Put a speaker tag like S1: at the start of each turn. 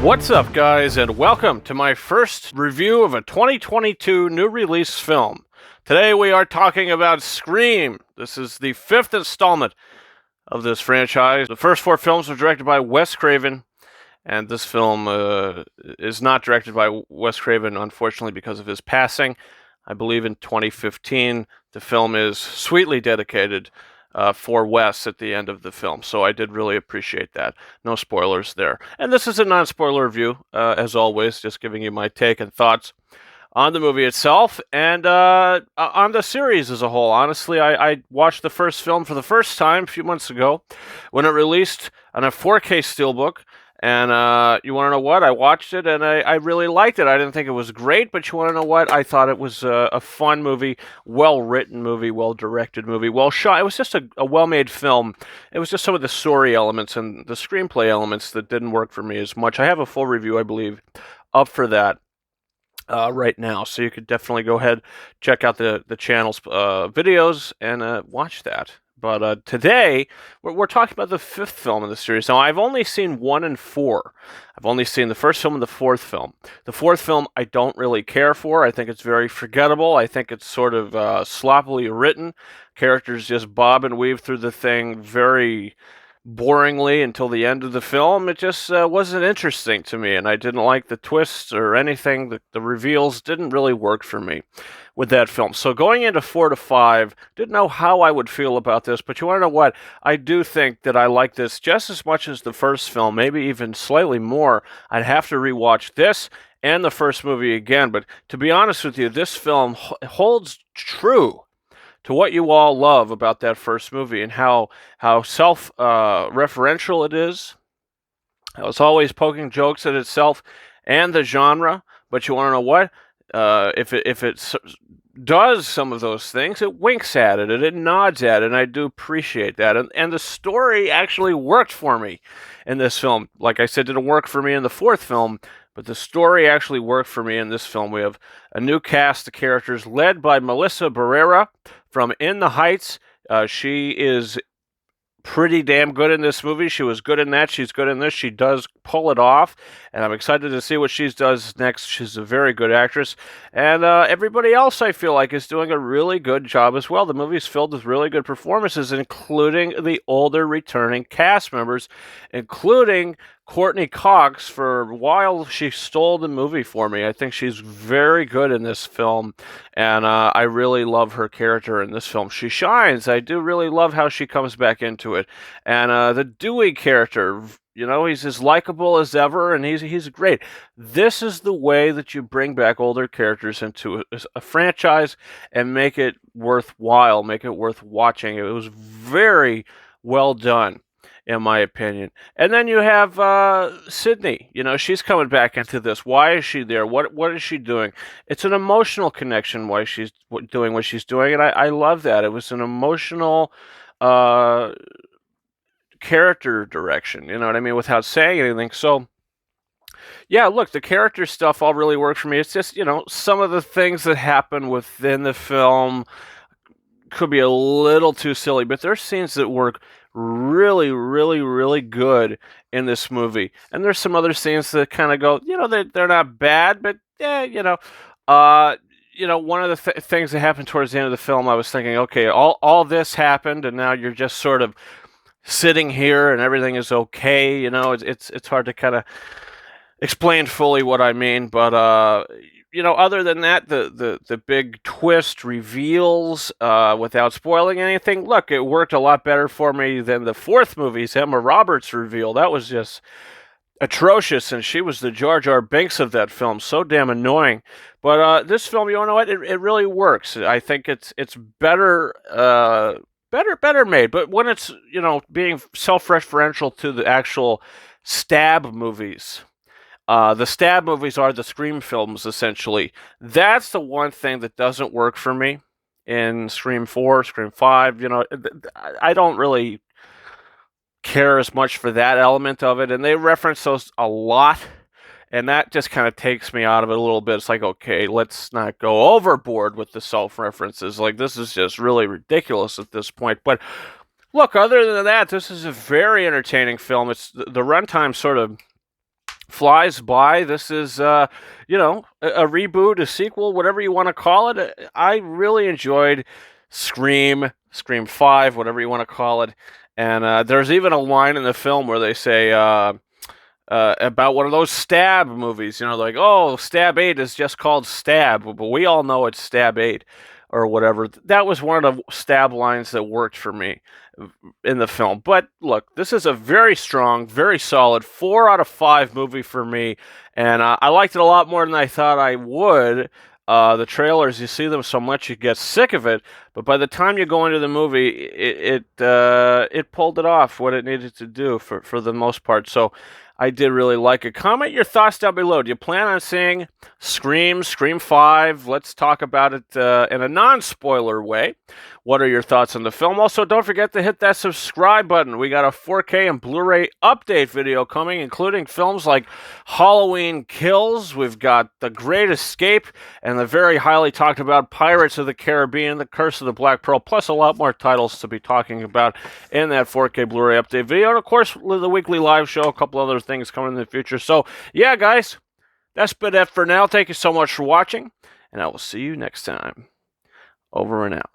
S1: What's up, guys, and welcome to my first review of a 2022 new release film. Today we are talking about Scream. This is the fifth installment of this franchise. The first four films were directed by Wes Craven, and this film is not directed by Wes Craven, unfortunately, because of his passing. I believe in 2015, the film is sweetly dedicated for Wes at the end of the film, so I did really appreciate that. No spoilers there. And this is a non-spoiler review, as always, just giving you my take and thoughts on the movie itself and on the series as a whole. Honestly, I watched the first film for the first time a few months ago when it released on a 4K steelbook. And you want to know what? I watched it, and I really liked it. I didn't think it was great, but you want to know what? I thought it was a fun movie, well-written movie, well-directed movie, well-shot. It was just a well-made film. It was just some of the story elements and the screenplay elements that didn't work for me as much. I have a full review, I believe, up for that right now, so you could definitely go ahead, check out the channel's videos, and watch that. But today, we're talking about the fifth film in the series. Now, I've only seen 1 and 4. I've only seen the first film and the fourth film. The fourth film, I don't really care for. I think it's very forgettable. I think it's sort of sloppily written. Characters just bob and weave through the thing very boringly until the end of the film. It just wasn't interesting to me, and I didn't like the twists or anything. The reveals didn't really work for me with that film. So going into 4 to 5, didn't know how I would feel about this, but you want to know what? I do think that I like this just as much as the first film, maybe even slightly more. I'd have to rewatch this and the first movie again, but to be honest with you, this film holds true to what you all love about that first movie and how self-referential it is. It's always poking jokes at itself and the genre, but you want to know what? If it does some of those things, it winks at it and it nods at it, and I do appreciate that. And the story actually worked for me in this film. Like I said, it didn't work for me in the fourth film, but the story actually worked for me in this film. We have a new cast of characters led by Melissa Barrera from In the Heights. She is pretty damn good in this movie. She was good in that. She's good in this. She does pull it off, and I'm excited to see what she does next. She's a very good actress, and everybody else I feel like is doing a really good job as well. The movie's filled with really good performances, including the older returning cast members, including Courtney Cox. For a while, she stole the movie for me. I think she's very good in this film, and I really love her character in this film. She shines. I do really love how she comes back into it. And the Dewey character, you know, he's as likable as ever, and he's great. This is the way that you bring back older characters into a franchise and make it worthwhile, make it worth watching. It was very well done, in my opinion. And then you have Sydney. You know, she's coming back into this. Why is she there? What is she doing? It's an emotional connection why she's doing what she's doing, and I love that. It was an emotional character direction, you know what I mean, without saying anything. So yeah, look, the character stuff all really worked for me. It's just, you know, some of the things that happen within the film could be a little too silly, but there's scenes that work really, really, really good in this movie. And there's some other scenes that kind of go, you know, they're not bad, but yeah, you know, one of the things that happened towards the end of the film, I was thinking, okay, all this happened, and now you're just sort of sitting here and everything is okay. You know, it's hard to kind of explain fully what I mean, but you know, other than that, the big twist reveals, without spoiling anything, look, it worked a lot better for me than the fourth movie's Emma Roberts reveal. That was just atrocious, and she was the Jar Jar Binks of that film. So damn annoying. But this film, you know what? It really works. I think it's better. Better made, but when it's, you know, being self-referential to the actual stab movies, the stab movies are the Scream films, essentially. That's the one thing that doesn't work for me in Scream 4, Scream 5. You know, I don't really care as much for that element of it, and they reference those a lot, and that just kind of takes me out of it a little bit. It's like, okay, let's not go overboard with the self-references. Like, this is just really ridiculous at this point. But look, other than that, this is a very entertaining film. It's the runtime sort of flies by. This is, a reboot, a sequel, whatever you want to call it. I really enjoyed Scream 5, whatever you want to call it. And there's even a line in the film where they say about one of those Stab movies, like, oh, Stab 8 is just called Stab, but we all know it's Stab 8 or whatever. That was one of the Stab lines that worked for me in the film. But look, this is a very strong, very solid 4 out of 5 movie for me, and I liked it a lot more than I thought I would. The trailers, you see them so much you get sick of it, but by the time you go into the movie, it pulled it off what it needed to do for the most part. So I did really like it. Comment your thoughts down below. Do you plan on seeing Scream 5? Let's talk about it in a non-spoiler way. What are your thoughts on the film? Also, don't forget to hit that subscribe button. We got a 4K and Blu-ray update video coming, including films like Halloween Kills. We've got The Great Escape and the very highly talked about Pirates of the Caribbean, The Curse of the Black Pearl, plus a lot more titles to be talking about in that 4K Blu-ray update video. And of course, the weekly live show, a couple other things coming in the future. So, yeah, guys, that's been it for now. Thank you so much for watching, and I will see you next time. Over and out.